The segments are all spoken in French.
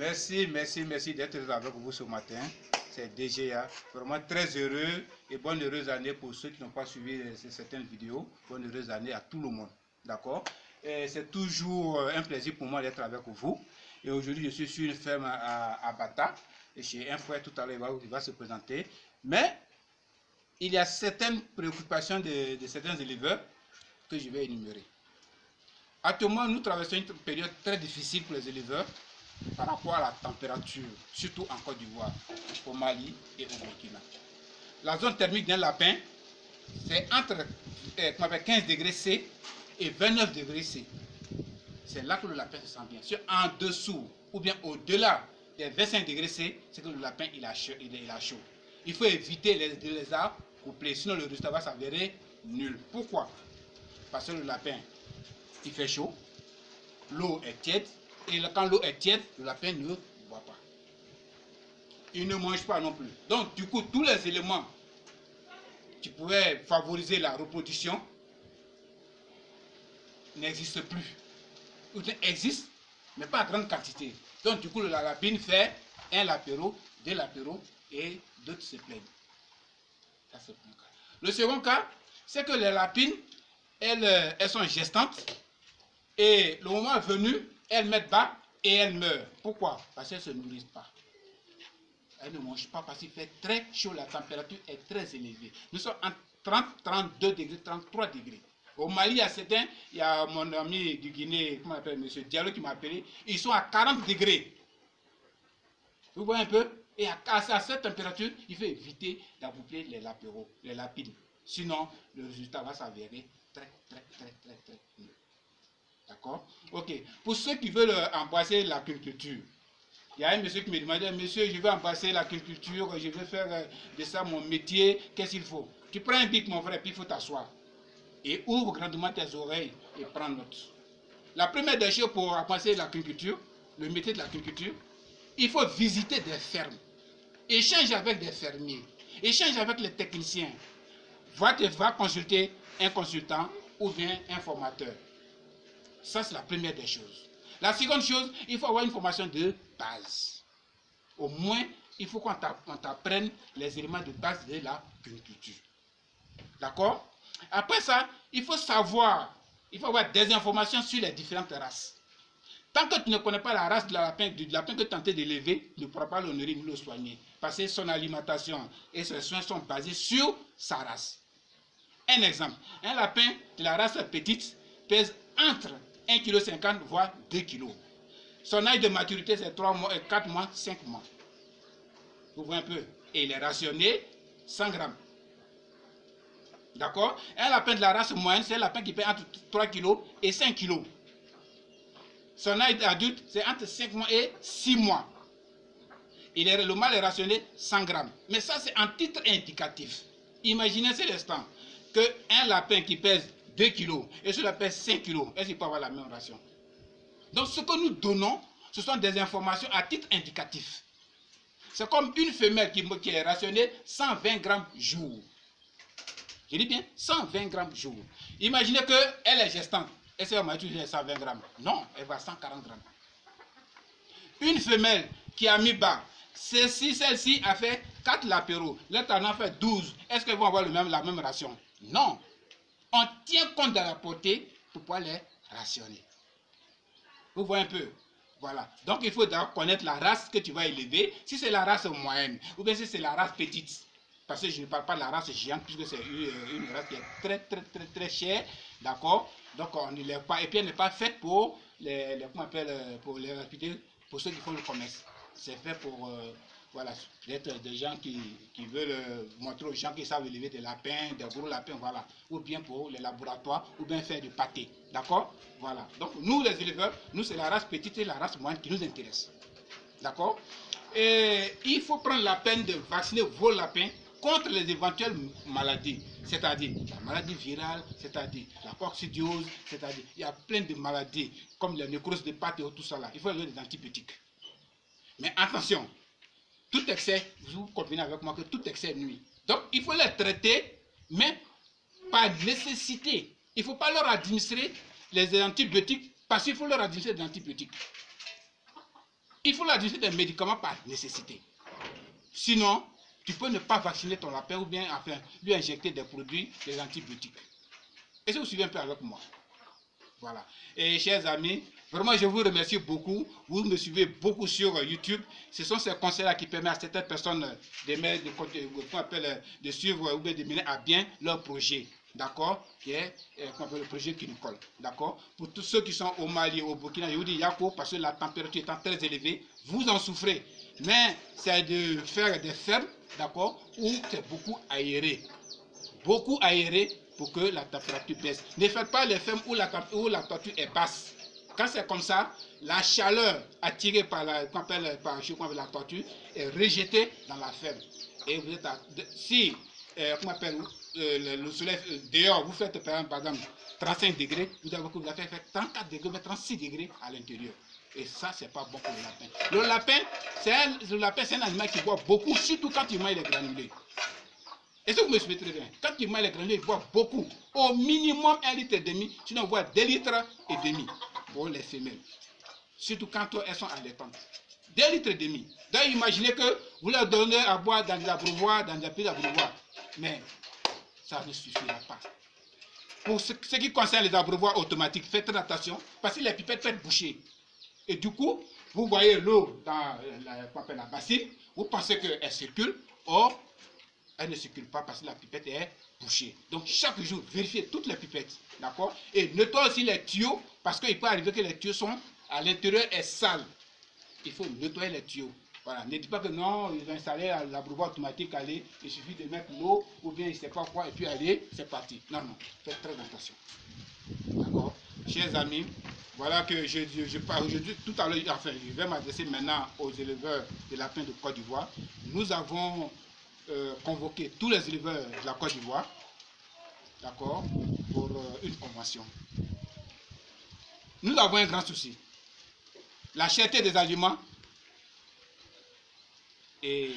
Merci d'être avec vous ce matin. C'est DGA. Vraiment très heureux et bonne heureuse année pour ceux qui n'ont pas suivi certaines vidéos. Bonne heureuse année à tout le monde. D'accord? C'est toujours un plaisir pour moi d'être avec vous. Et aujourd'hui, je suis sur une ferme à Bata. Et chez un frère, tout à l'heure, il va se présenter. Mais il y a certaines préoccupations de certains éleveurs que je vais énumérer. Actuellement, nous traversons une période très difficile pour les éleveurs par rapport à la température, surtout en Côte d'Ivoire, au Mali et au Burkina. La zone thermique d'un lapin, c'est entre 15 degrés C et 29 degrés C. C'est là que le lapin se sent bien. Si en dessous ou bien au-delà des 25 degrés C, c'est que le lapin il a chaud. Il faut éviter les arbres couplés, sinon le résultat va s'avérer nul. Pourquoi? Parce que le lapin, il fait chaud, l'eau est tiède, et quand l'eau est tiède, le lapin ne boit pas. Il ne mange pas non plus. Donc, du coup, tous les éléments qui pourraient favoriser la reproduction n'existent plus. Ils existent, mais pas à grande quantité. Donc, du coup, la lapine fait un lapéro, deux lapéros, et d'autres se plaignent. Ça, c'est le premier cas. Le second cas, c'est que les lapines, elles sont gestantes, et le moment venu, elles mettent bas et elles meurent. Pourquoi? Parce qu'elles ne se nourrissent pas. Elles ne mangent pas parce qu'il fait très chaud, la température est très élevée. Nous sommes entre 30, 32 degrés, 33 degrés. Au Mali, il y a mon ami du Guinée, comment on appelle, M. Diallo qui m'a appelé, ils sont à 40 degrés. Vous voyez un peu? Et à cette température, il faut éviter d'accoupler les lapéros, les lapines. Sinon, le résultat va s'avérer très nul. D'accord? Ok. Pour ceux qui veulent embrasser l'agriculture, il y a un monsieur qui me demandait, monsieur, je veux embrasser l'agriculture, je veux faire de ça mon métier, qu'est-ce qu'il faut? Tu prends un bic, mon frère, puis il faut t'asseoir. Et ouvre grandement tes oreilles et prends note. La première des choses pour embrasser l'agriculture, le métier de l'agriculture, il faut visiter des fermes. Échange avec des fermiers. Échange avec les techniciens. Va consulter un consultant ou bien un formateur. Ça, c'est la première des choses. La seconde chose, il faut avoir une formation de base. Au moins, il faut qu'on t'apprenne les éléments de base de l'agriculture. D'accord? Après ça, il faut savoir, il faut avoir des informations sur les différentes races. Tant que tu ne connais pas la race du lapin que tu es tenté d'élever, tu ne pourras pas le nourrir ni le soigner. Parce que son alimentation et ses soins sont basés sur sa race. Un exemple, un lapin de la race petite pèse entre 1,50 kg voire 2 kg. Son âge de maturité c'est 3 mois, 4 mois, 5 mois. Vous voyez un peu. Et il est rationné 100 grammes. D'accord? Un lapin de la race moyenne, c'est un lapin qui pèse entre 3 kg et 5 kg. Son âge adulte, c'est entre 5 mois et 6 mois. Le mâle est rationné 100 grammes. Mais ça, c'est en titre indicatif. Imaginez cet instant qu'un lapin qui pèse 2 kg et celui-là pèse 5 kg, est-ce qu'il peut avoir la même ration? Donc, ce que nous donnons, ce sont des informations à titre indicatif. C'est comme une femelle qui est rationnée 120 grammes jour. Je dis bien 120 grammes jour. Imaginez qu'elle est gestante. Est-ce qu'elle va utiliser 120 grammes? Non, elle va 140 grammes. Une femelle qui a mis bas, celle-ci a fait 4 lapéros, l'autre en a fait 12. Est-ce qu'elles vont avoir la même ration? Non. On tient compte de la portée pour pouvoir les rationner. Vous voyez un peu? Voilà. Donc il faut d'abord connaître la race que tu vas élever, si c'est la race moyenne, ou bien si c'est la race petite. Parce que je ne parle pas de la race géante, puisque c'est une race qui est très chère. D'accord? Donc on ne l'est pas, et puis elle n'est pas faite pour pour ceux qui font le commerce. C'est fait pour voilà, peut-être des gens qui veulent montrer aux gens qui savent élever des lapins, des gros lapins, voilà. Ou bien pour les laboratoires, ou bien faire du pâté. D'accord? Voilà. Donc nous les éleveurs, nous c'est la race petite et la race moyenne qui nous intéresse. D'accord? Et il faut prendre la peine de vacciner vos lapins contre les éventuelles maladies, c'est-à-dire la maladie virale, c'est-à-dire la coccidiose, c'est-à-dire il y a plein de maladies comme la nécrose de pattes et tout ça là. Il faut donner des antibiotiques. Mais attention, tout excès, vous convenez avec moi que tout excès nuit. Donc il faut les traiter, mais par nécessité. Il ne faut pas leur administrer les antibiotiques parce qu'il faut leur administrer des antibiotiques. Il faut l'administrer des médicaments par nécessité. Sinon, tu peux ne pas vacciner ton lapin ou bien enfin, lui injecter des produits, des antibiotiques. Est-ce que vous suivez un peu avec moi? Voilà. Et chers amis, vraiment je vous remercie beaucoup. Vous me suivez beaucoup sur YouTube. Ce sont ces conseils-là qui permettent à certaines personnes de suivre ou bien de mener à bien leur projet. D'accord? Qui est le projet qui nous colle. D'accord? Pour tous ceux qui sont au Mali, au Burkina, je vous dis Yako, parce que la température étant très élevée, vous en souffrez. Mais c'est de faire des fermes, d'accord, où c'est beaucoup aéré. Beaucoup aéré pour que la température baisse. Ne faites pas les fermes où la température est basse. Quand c'est comme ça, la chaleur attirée par la température est rejetée dans la ferme. Et vous êtes si le soleil dehors, vous faites par exemple 35 degrés, vous avez fait 34 degrés, mais 36 degrés à l'intérieur. Et ça, c'est pas bon pour le lapin. Le lapin, c'est un animal qui boit beaucoup, surtout quand il mange les granulés. Est-ce que vous me suivez très bien? Quand il mange les granulés, il boit beaucoup. Au minimum 1,5 litre, sinon on voit 2,5 litres pour les femelles. Surtout quand elles sont allaitantes. 2,5 litres. Donc imaginez que vous leur donnez à boire dans des abreuvoirs, dans des petits abreuvoirs. Mais ça ne suffira pas. Pour ce qui concerne les abreuvoirs automatiques, faites attention parce que les pipettes peuvent boucher. Et du coup, vous voyez l'eau dans la bassine, vous pensez qu'elle circule, or, elle ne circule pas parce que la pipette est bouchée. Donc, chaque jour, vérifiez toutes les pipettes, d'accord? Et nettoyez aussi les tuyaux, parce qu'il peut arriver que les tuyaux sont à l'intérieur est sale. Il faut nettoyer les tuyaux. Voilà, ne dites pas que non, ils ont installé l'abreuvoir automatique, allez, il suffit de mettre l'eau, ou bien il ne sait pas quoi, et puis allez, c'est parti. Non, non, faites très attention. D'accord? Chers amis, voilà que je parle aujourd'hui, tout à l'heure, enfin, je vais m'adresser maintenant aux éleveurs de lapins de Côte d'Ivoire. Nous avons convoqué tous les éleveurs de la Côte d'Ivoire, d'accord, pour une convention. Nous avons un grand souci. La cherté des aliments et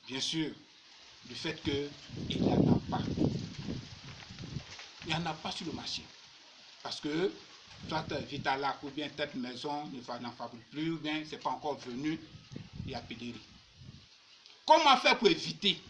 bien sûr le fait qu'il n'y en a pas. Il n'y en a pas sur le marché. Parce que soit Vitalac ou bien Tête Maison n'en fabrique plus, ou bien ce n'est pas encore venu, il y a pénurie. Comment faire pour éviter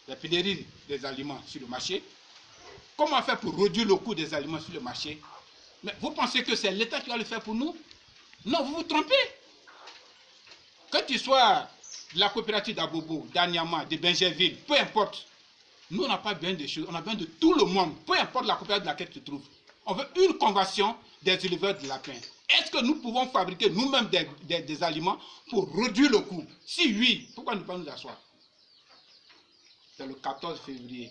la pénurie des aliments sur le marché? Comment faire pour réduire le coût des aliments sur le marché? Mais vous pensez que c'est l'État qui va le faire pour nous? Non, vous vous trompez. Que tu sois de la coopérative d'Abobo, d'Anyama, de Benjerville, peu importe. Nous, on n'a pas besoin de choses, on a besoin de tout le monde, peu importe la coopérative dans laquelle tu te trouves. On veut une convention des éleveurs de lapins. Est-ce que nous pouvons fabriquer nous-mêmes des aliments pour réduire le coût? Si oui, pourquoi ne pas nous asseoir? C'est le 14 février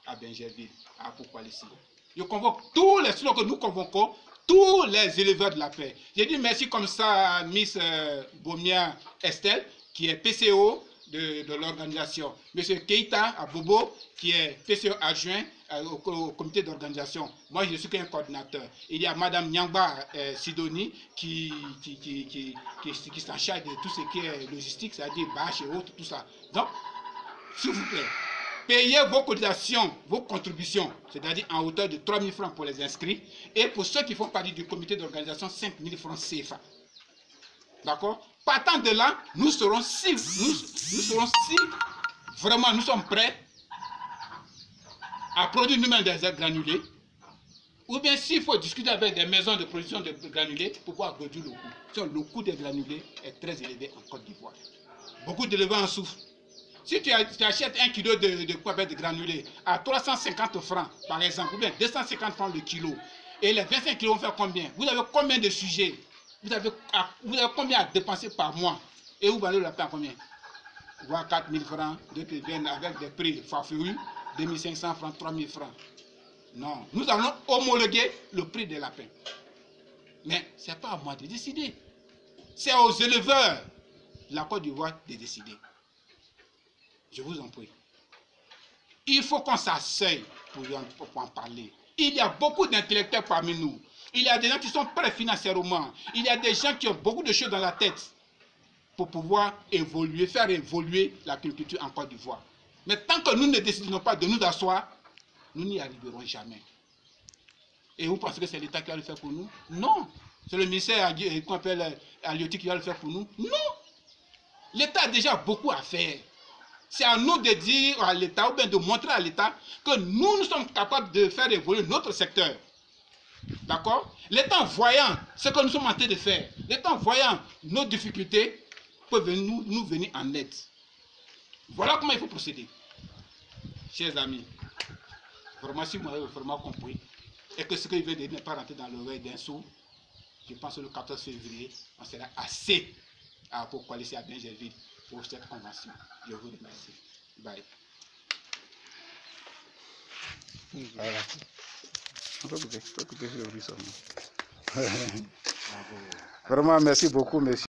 à Benjerville, à Popoalissi. Je convoque tous les slots que nous convoquons, tous les éleveurs de lapins. J'ai dit merci comme ça à Miss Bomia Estelle, qui est PCO de l'organisation. Monsieur Keita à Bobo, qui est PCO adjoint au comité d'organisation. Moi, je suis qu'un coordinateur. Il y a Madame Nyangba Sidoni qui s'en charge de tout ce qui est logistique, c'est-à-dire bâche et autres, tout ça. Donc, s'il vous plaît, payez vos cotisations, vos contributions, c'est-à-dire en hauteur de 3 000 francs pour les inscrits, et pour ceux qui font partie du comité d'organisation, 5 000 francs CFA. D'accord? Partant de là, nous serons si vraiment nous sommes prêts à produire nous-mêmes des granulés, ou bien s'il faut discuter avec des maisons de production de granulés pour pouvoir réduire le coût. Le coût des granulés est très élevé en Côte d'Ivoire. Beaucoup d'éleveurs en souffrent. Si tu achètes 1 kilo de granulés à 350 francs, par exemple, ou bien 250 francs le kilo, et les 25 kilos vont faire combien? Vous avez combien de sujets? Vous avez combien à dépenser par mois? Et vous valez la paix à combien? Voire 4 000 francs, d'autres viennent avec des prix farfelus, 2 500 francs, 3 000 francs. Non, nous allons homologuer le prix des lapins. Mais ce n'est pas à moi de décider. C'est aux éleveurs de la Côte d'Ivoire de décider. Je vous en prie. Il faut qu'on s'asseye pour en parler. Il y a beaucoup d'intellectuels parmi nous. Il y a des gens qui sont prêts financièrement. Il y a des gens qui ont beaucoup de choses dans la tête pour pouvoir évoluer, faire évoluer l'agriculture en Côte d'Ivoire. Mais tant que nous ne décidons pas de nous asseoir, nous n'y arriverons jamais. Et vous pensez que c'est l'État qui va le faire pour nous? Non. C'est le ministère qu'on appelle Halieutique qui va le faire pour nous. Non. L'État a déjà beaucoup à faire. C'est à nous de dire à l'État, ou bien de montrer à l'État que nous sommes capables de faire évoluer notre secteur. D'accord? L'État voyant ce que nous sommes en train de faire, l'État voyant nos difficultés, peut nous venir en aide. Voilà comment il faut procéder. Chers amis, vraiment si vous avez vraiment compris, et que ce qu'il veut dire n'est pas rentré dans l'oreille d'un sourd, je pense que le 14 février, on sera assez pour coaliser à Bingerville pour cette convention. Je vous remercie. Bye. Voilà. On peut couper le bruit seulement. Vraiment, merci beaucoup, monsieur.